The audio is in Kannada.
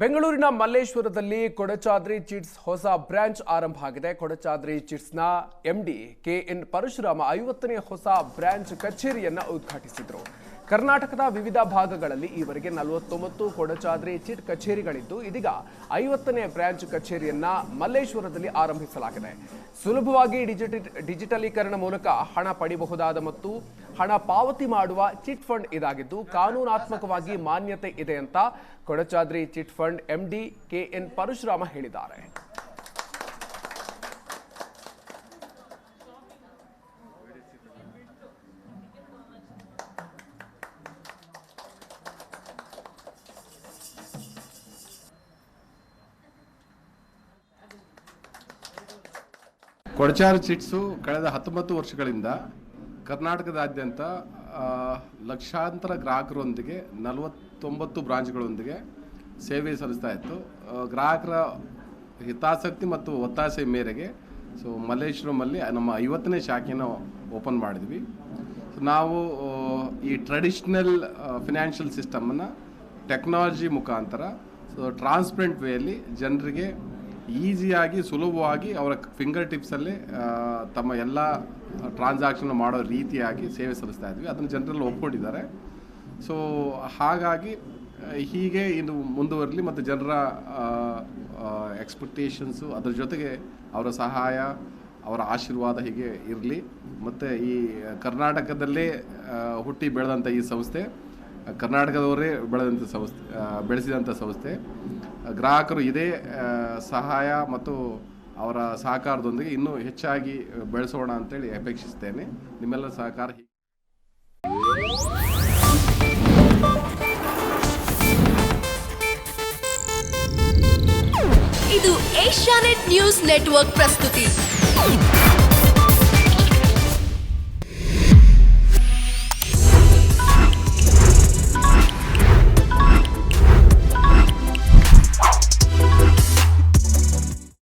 ಬೆಂಗಳೂರಿನ ಮಲ್ಲೇಶ್ವರದಲ್ಲಿ ಕೊಡಚಾದ್ರಿ ಚಿಟ್ಸ್ ಹೊಸ ಬ್ರಾಂಚ್ ಆರಂಭ ಆಗಿದೆ. ಕೊಡಚಾದ್ರಿ ಚಿಟ್ಸ್ನ ಎಂಡಿ ಕೆಎನ್ ಪರಶುರಾಮ 50ನೇ ಹೊಸ ಬ್ರಾಂಚ್ ಕಚೇರಿಯನ್ನು ಉದ್ಘಾಟಿಸಿದರು. ಕರ್ನಾಟಕದ ವಿವಿಧ ಭಾಗಗಳಲ್ಲಿ ಈವರೆಗೆ 49 ಕೊಡಚಾದ್ರಿ ಚಿಟ್ ಕಚೇರಿಗಳಿದ್ದು, ಇದೀಗ 50ನೇ ಬ್ರಾಂಚ್ ಕಚೇರಿಯನ್ನ ಮಲ್ಲೇಶ್ವರದಲ್ಲಿ ಆರಂಭಿಸಲಾಗಿದೆ. ಸುಲಭವಾಗಿ ಡಿಜಿಟಲೀಕರಣ ಮೂಲಕ ಹಣ ಪಡೆಯಬಹುದಾದ ಮತ್ತು ಹಣ ಪಾವತಿ ಮಾಡುವ ಚಿಟ್ ಫಂಡ್ ಇದಾಗಿದ್ದು, ಕಾನೂನಾತ್ಮಕವಾಗಿ ಮಾನ್ಯತೆ ಇದೆ ಅಂತ Kodachadri chit fund MD K N Parashurama ಹೇಳಿದ್ದಾರೆ. ಕೊಡಚಾದ್ರಿ ಚಿಟ್ಸು ಕಳೆದ 19 ವರ್ಷಗಳಿಂದ ಕರ್ನಾಟಕದಾದ್ಯಂತ ಲಕ್ಷಾಂತರ ಗ್ರಾಹಕರೊಂದಿಗೆ 49 ಬ್ರಾಂಚ್ಗಳೊಂದಿಗೆ ಸೇವೆ ಸಲ್ಲಿಸ್ತಾ ಇತ್ತು. ಗ್ರಾಹಕರ ಹಿತಾಸಕ್ತಿ ಮತ್ತು ಒತ್ತಾಸೆ ಮೇರೆಗೆ ಮಲ್ಲೇಶ್ವರಮಲ್ಲಿ ನಮ್ಮ 50ನೇ ಶಾಖೆನ ಓಪನ್ ಮಾಡಿದ್ವಿ. ನಾವು ಈ ಟ್ರೆಡಿಷ್ನಲ್ ಫಿನಾನ್ಷಿಯಲ್ ಸಿಸ್ಟಮನ್ನು ಟೆಕ್ನಾಲಜಿ ಮುಖಾಂತರ ಟ್ರಾನ್ಸ್ಪರೆಂಟ್ ವೇಯಲ್ಲಿ ಜನರಿಗೆ ಈಸಿಯಾಗಿ ಸುಲಭವಾಗಿ ಅವರ ಫಿಂಗರ್ ಟಿಪ್ಸಲ್ಲಿ ತಮ್ಮ ಎಲ್ಲ ಟ್ರಾನ್ಸಾಕ್ಷನ್ ಮಾಡೋ ರೀತಿಯಾಗಿ ಸೇವೆ ಸಲ್ಲಿಸ್ತಾ ಇದ್ವಿ. ಅದನ್ನು ಜನರಲ್ಲಿ ಒಪ್ಕೊಂಡಿದ್ದಾರೆ. ಹಾಗಾಗಿ ಹೀಗೆ ಇದು ಮುಂದುವರಲಿ ಮತ್ತು ಜನರ ಎಕ್ಸ್ಪೆಕ್ಟೇಷನ್ಸು ಅದರ ಜೊತೆಗೆ ಅವರ ಸಹಾಯ, ಅವರ ಆಶೀರ್ವಾದ ಹೀಗೆ ಇರಲಿ. ಮತ್ತು ಈ ಕರ್ನಾಟಕದಲ್ಲೇ ಹುಟ್ಟಿ ಬೆಳೆದಂಥ ಈ ಸಂಸ್ಥೆ, ಕರ್ನಾಟಕದವರೇ ಬೆಳೆಸಿದಂಥ ಸಂಸ್ಥೆ, ಗ್ರಾಹಕರು ಇದೇ ಸಹಾಯ ಮತ್ತು ಅವರ ಸಹಕಾರದೊಂದಿಗೆ ಇನ್ನೂ ಹೆಚ್ಚಾಗಿ ಬೆಳೆಸೋಣ ಅಂತೇಳಿ ಅಪೇಕ್ಷಿಸ್ತೇನೆ. ನಿಮ್ಮೆಲ್ಲರ ಸಹಕಾರ. ಇದು ಏಷ್ಯಾನೆಟ್ ನ್ಯೂಸ್ ನೆಟ್ವರ್ಕ್ ಪ್ರಸ್ತುತಿ.